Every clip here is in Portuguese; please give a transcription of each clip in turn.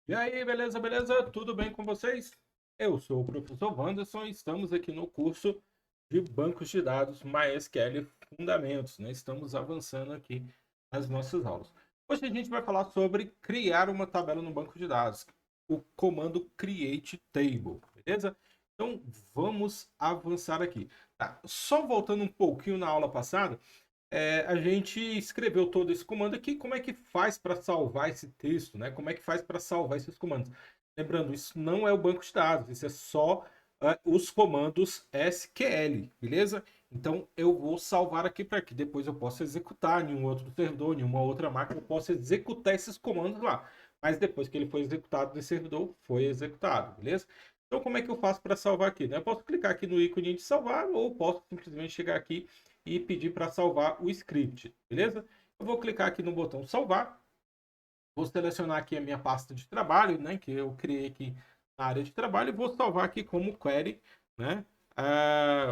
E aí, beleza, beleza? Tudo bem com vocês? Eu sou o professor Wanderson e estamos aqui no curso de bancos de dados MySQL Fundamentos, né? Estamos avançando aqui nas nossas aulas. Hoje a gente vai falar sobre criar uma tabela no banco de dados, o comando create table, beleza? Então vamos avançar aqui. Tá? Só voltando um pouquinho na aula passada, a gente escreveu todo esse comando aqui. Como é que faz para salvar esse texto, né? Como é que faz para salvar esses comandos? Lembrando, isso não é o banco de dados, isso é só os comandos SQL, beleza? Então eu vou salvar aqui para que depois eu possa executar em um outro servidor, em uma outra máquina, eu possa executar esses comandos lá. Mas depois que ele foi executado nesse servidor, foi executado, beleza? Então como é que eu faço para salvar aqui, né? Eu posso clicar aqui no ícone de salvar ou posso simplesmente chegar aqui e pedir para salvar o script, beleza? Eu vou clicar aqui no botão salvar, vou selecionar aqui a minha pasta de trabalho, né, que eu criei aqui na área de trabalho e vou salvar aqui como query, né?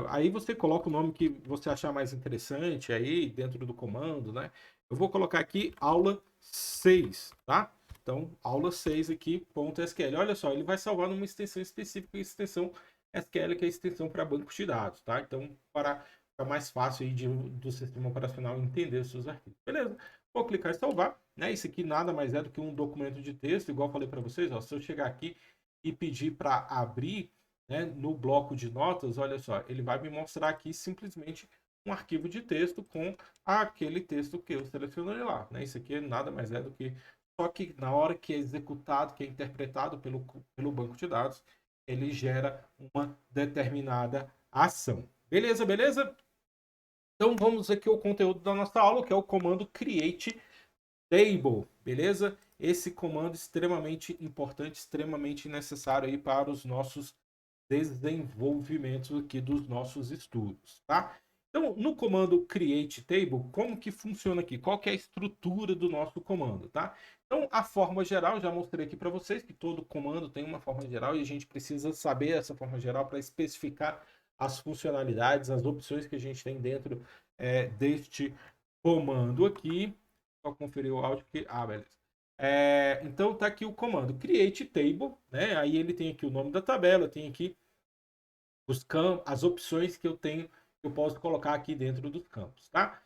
Aí você coloca o nome que você achar mais interessante aí dentro do comando, né? Eu vou colocar aqui aula 6, tá? Então, aula 6 aqui, ponto .sql. Olha só, ele vai salvar numa extensão específica, extensão SQL, que é a extensão para bancos de dados, tá? Então, para ficar mais fácil aí do sistema operacional entender os seus arquivos. Beleza? Vou clicar em salvar, né? Isso aqui nada mais é do que um documento de texto, igual eu falei para vocês, ó, se eu chegar aqui e pedir para abrir, né, no bloco de notas, olha só, ele vai me mostrar aqui simplesmente um arquivo de texto com aquele texto que eu selecionei lá, né? Isso aqui nada mais é do que só que na hora que é executado, que é interpretado pelo banco de dados, ele gera uma determinada ação. Beleza, beleza? Então vamos aqui ao conteúdo da nossa aula, que é o comando create table, beleza? Esse comando extremamente importante, extremamente necessário aí para os nossos desenvolvimentos aqui dos nossos estudos, tá? Então, no comando create table, como que funciona aqui? Qual que é a estrutura do nosso comando, tá? Então, a forma geral, já mostrei aqui para vocês que todo comando tem uma forma geral e a gente precisa saber essa forma geral para especificar as funcionalidades, as opções que a gente tem dentro deste comando aqui. Só conferir o áudio que... Ah, beleza. Então tá aqui o comando create table, né? Aí ele tem aqui o nome da tabela, tem aqui os campos, as opções que eu tenho, que eu posso colocar aqui dentro dos campos, tá?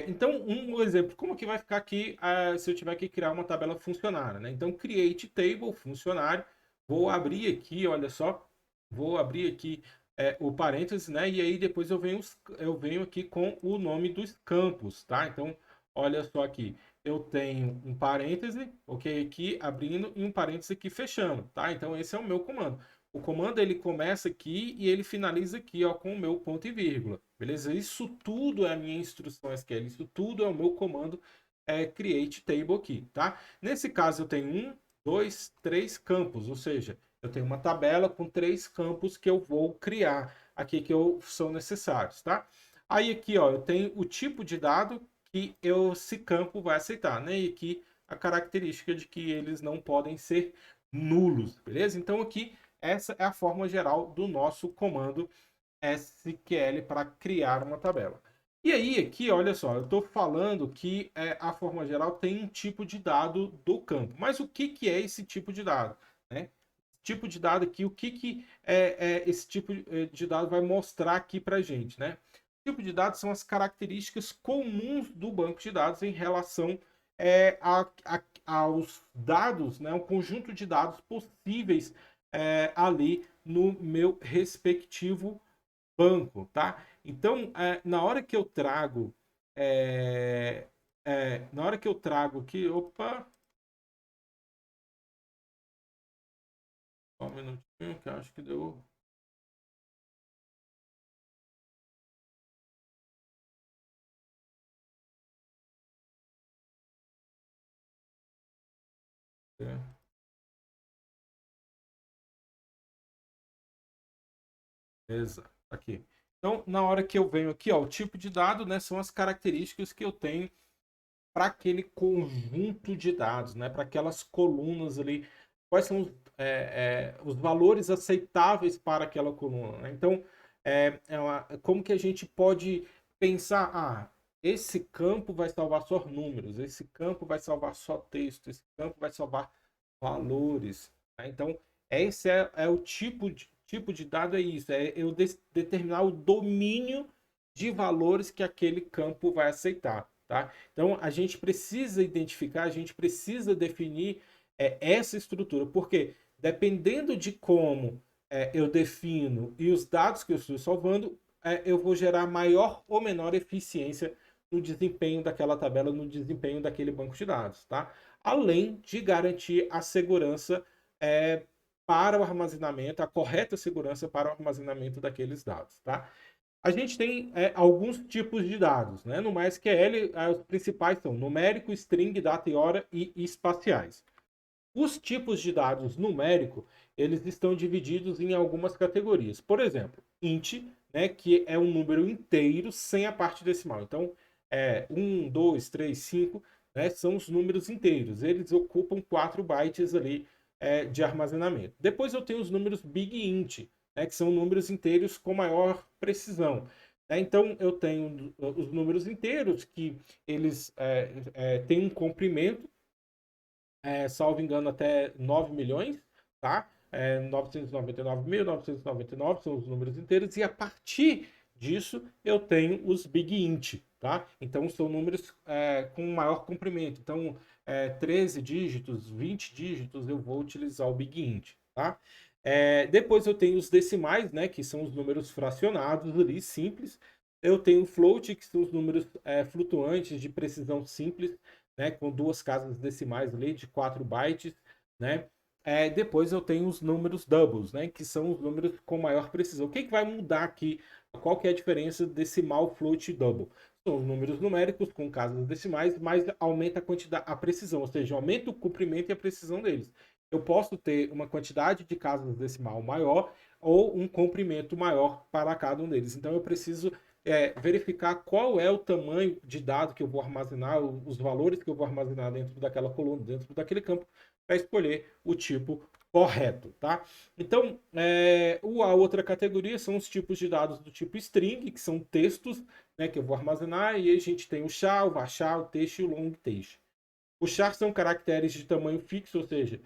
Então, um exemplo, como que vai ficar aqui se eu tiver que criar uma tabela funcionária, né? Então, create table, funcionário, vou abrir aqui, olha só, vou abrir aqui o parênteses, né? E aí depois eu venho aqui com o nome dos campos, tá? Então, olha só aqui, eu tenho um parêntese, ok, aqui abrindo e um parêntese aqui fechando, tá? Então, esse é o meu comando. O comando ele começa aqui e ele finaliza aqui, ó, com o meu ponto e vírgula. Beleza? Isso tudo é a minha instrução SQL, isso tudo é o meu comando create table aqui, tá? Nesse caso eu tenho um, dois, três campos, ou seja, eu tenho uma tabela com três campos que eu vou criar aqui são necessários, tá? Aí aqui, ó, eu tenho o tipo de dado que esse campo vai aceitar, né? E aqui a característica de que eles não podem ser nulos, beleza? Então aqui essa é a forma geral do nosso comando SQL para criar uma tabela. E aí, aqui, olha só, eu estou falando que a forma geral tem um tipo de dado do campo. Mas o que, que é esse tipo de dado? Né? Tipo de dado aqui, o que, que esse tipo de dado vai mostrar aqui para a gente? Né? O tipo de dados são as características comuns do banco de dados em relação aos dados, né? Um conjunto de dados possíveis ali no meu respectivo banco, tá? Então, na hora que eu trago, na hora que eu trago aqui, opa, só um minutinho que eu acho que deu. É, exato, aqui. Então, na hora que eu venho aqui, ó, o tipo de dado, né, são as características que eu tenho para aquele conjunto de dados, né, para aquelas colunas ali, quais são os valores aceitáveis para aquela coluna, né? Então, como que a gente pode pensar, esse campo vai salvar só números, esse campo vai salvar só texto, esse campo vai salvar valores. Tá? Então, esse é o tipo de dado, é isso, é eu determinar o domínio de valores que aquele campo vai aceitar. Tá? Então, a gente precisa identificar, a gente precisa definir essa estrutura, porque dependendo de como eu defino e os dados que eu estou salvando, eu vou gerar maior ou menor eficiência no desempenho daquela tabela, no desempenho daquele banco de dados, tá? Além de garantir a segurança para o armazenamento, a correta segurança para o armazenamento daqueles dados, tá? A gente tem alguns tipos de dados, né? No MySQL, os principais são numérico, string, data e hora e espaciais. Os tipos de dados numérico, eles estão divididos em algumas categorias. Por exemplo, int, né, que é um número inteiro sem a parte decimal. Então, 1, 2, 3, 5, né, são os números inteiros. Eles ocupam 4 bytes ali de armazenamento. Depois eu tenho os números big int, né, que são números inteiros com maior precisão. Então, eu tenho os números inteiros que eles têm um comprimento, salvo engano, até 9 milhões, tá? 999.999 são os números inteiros, e a partir disso eu tenho os big int, tá? Então são números com maior comprimento. Então, 13 dígitos, 20 dígitos, eu vou utilizar o big int, tá? Depois eu tenho os decimais, né, que são os números fracionados ali, simples. Eu tenho o float, que são os números flutuantes de precisão simples, né, com duas casas decimais ali de 4 bytes, né? Depois eu tenho os números doubles, né, que são os números com maior precisão. O que, que vai mudar aqui? Qual que é a diferença decimal, float e double? São os números numéricos com casas decimais, mas aumenta a quantidade, a precisão, ou seja, aumenta o comprimento e a precisão deles. Eu posso ter uma quantidade de casas decimal maior ou um comprimento maior para cada um deles. Então eu preciso verificar qual é o tamanho de dado que eu vou armazenar, os valores que eu vou armazenar dentro daquela coluna, dentro daquele campo, para escolher o tipo correto, tá? Então, a outra categoria são os tipos de dados do tipo string, que são textos, né, que eu vou armazenar, e aí a gente tem o char, o varchar, o text e o long text. Os chars são caracteres de tamanho fixo, ou seja,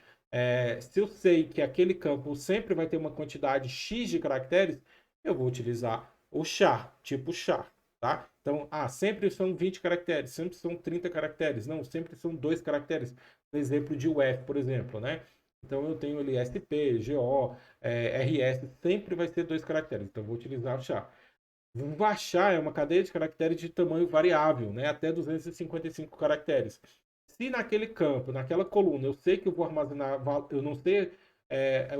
se eu sei que aquele campo sempre vai ter uma quantidade X de caracteres, eu vou utilizar o char, tipo char, tá? Então, sempre são 20 caracteres, sempre são 30 caracteres, não, sempre são 2 caracteres. No exemplo de UF, por exemplo, né? Então, eu tenho ali SP, GO, RS, sempre vai ser 2 caracteres, então eu vou utilizar o char. O varchar é uma cadeia de caracteres de tamanho variável, né? Até 255 caracteres. Se naquele campo, naquela coluna, eu sei que eu vou armazenar, eu não sei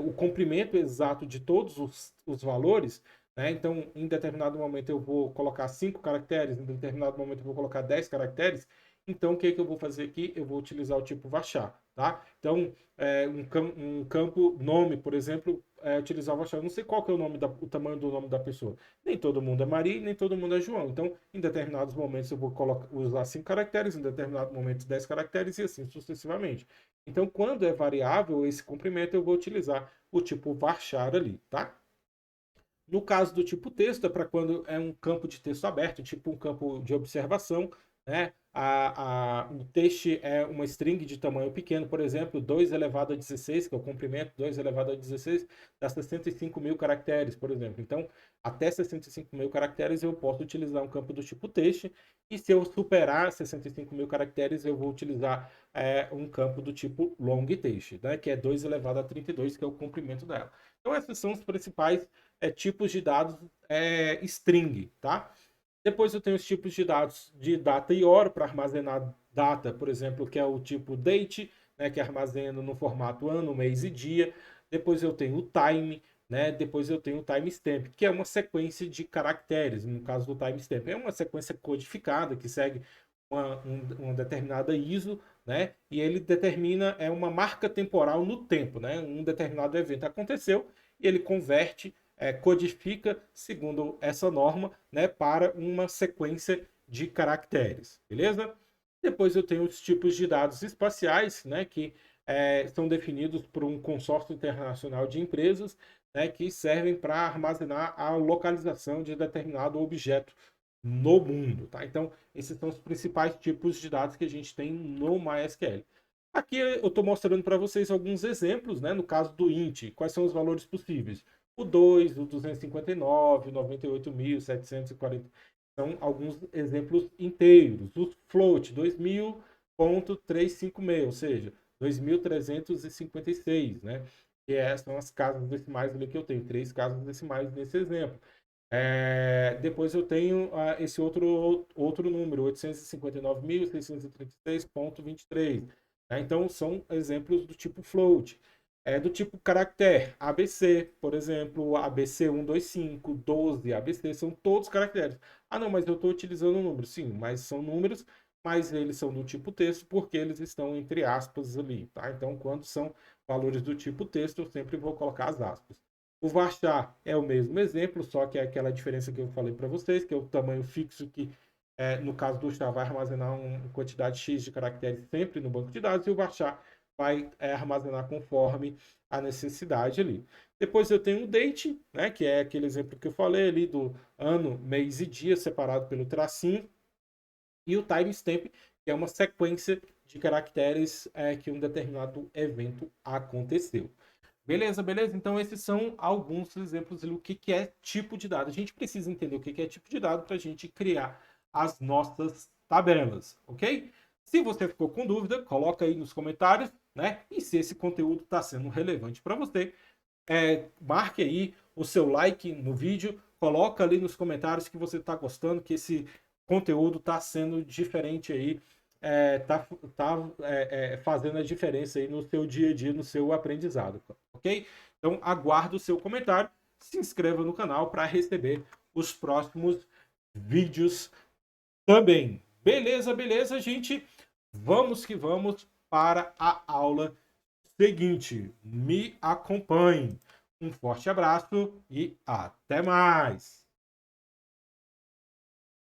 o comprimento exato de todos os valores, né? Então, em determinado momento eu vou colocar 5 caracteres, em determinado momento eu vou colocar 10 caracteres. Então, o que, que eu vou fazer aqui? Eu vou utilizar o tipo varchar, tá? Então, um campo nome, por exemplo, utilizar o varchar. Eu não sei qual que é o tamanho do nome da pessoa. Nem todo mundo é Maria, nem todo mundo é João. Então, em determinados momentos eu vou usar 5 caracteres, em determinado momento 10 caracteres e assim sucessivamente. Então, quando é variável esse comprimento, eu vou utilizar o tipo varchar ali, tá? No caso do tipo texto, é para quando é um campo de texto aberto, tipo um campo de observação, né? O texto é uma string de tamanho pequeno, por exemplo, 2 elevado a 16, que é o comprimento, 2 elevado a 16, dá 65 mil caracteres, por exemplo. Então, até 65 mil caracteres eu posso utilizar um campo do tipo texto, e se eu superar 65 mil caracteres, eu vou utilizar um campo do tipo long text, né? Que é 2 elevado a 32, que é o comprimento dela. Então, esses são os principais tipos de dados string, tá? Depois eu tenho os tipos de dados de data e hora para armazenar data, por exemplo, que é o tipo date, né, que armazena no formato ano, mês e dia. Depois eu tenho o time, né? Depois eu tenho o timestamp, que é uma sequência de caracteres. No caso do timestamp, é uma sequência codificada que segue uma determinada ISO, né? E ele determina uma marca temporal no tempo, né? Um determinado evento aconteceu e ele converte codifica segundo essa norma, né, para uma sequência de caracteres, beleza? Depois eu tenho os tipos de dados espaciais, né, que são definidos por um consórcio internacional de empresas, né, que servem para armazenar a localização de determinado objeto no mundo, tá? Então, esses são os principais tipos de dados que a gente tem no MySQL. Aqui eu estou mostrando para vocês alguns exemplos, né? No caso do int, quais são os valores possíveis? O 2, o 259, o 98.740, são alguns exemplos inteiros. O float, 2000.356, ou seja, 2.356, né? Que são as casas decimais ali que eu tenho, 3 casas decimais nesse exemplo. Depois eu tenho esse outro número, 859.636,23. Né? Então, são exemplos do tipo float. Do tipo caractere, ABC, por exemplo, ABC 125, 12, ABC, são todos caracteres. Ah, não, mas eu estou utilizando números. Sim, mas são números, mas eles são do tipo texto porque eles estão entre aspas ali. Tá? Então, quando são valores do tipo texto, eu sempre vou colocar as aspas. O varchar é o mesmo exemplo, só que é aquela diferença que eu falei para vocês, que é o tamanho fixo que, no caso do char, vai armazenar uma quantidade X de caracteres sempre no banco de dados, e o varchar vai armazenar conforme a necessidade ali. Depois eu tenho o date, né, que é aquele exemplo que eu falei ali do ano, mês e dia separado pelo tracinho, e o timestamp, que é uma sequência de caracteres que um determinado evento aconteceu. Beleza, beleza? Então, esses são alguns exemplos do que é tipo de dado. A gente precisa entender o que é tipo de dado para a gente criar as nossas tabelas, ok? Se você ficou com dúvida, coloca aí nos comentários, né? E se esse conteúdo está sendo relevante para você, marque aí o seu like no vídeo, coloca ali nos comentários que você está gostando, que esse conteúdo está sendo diferente aí, fazendo a diferença aí no seu dia a dia, no seu aprendizado, ok? Então aguardo o seu comentário, se inscreva no canal para receber os próximos vídeos também. Beleza, beleza, gente? Vamos que vamos para a aula seguinte. Me acompanhe. Um forte abraço e até mais!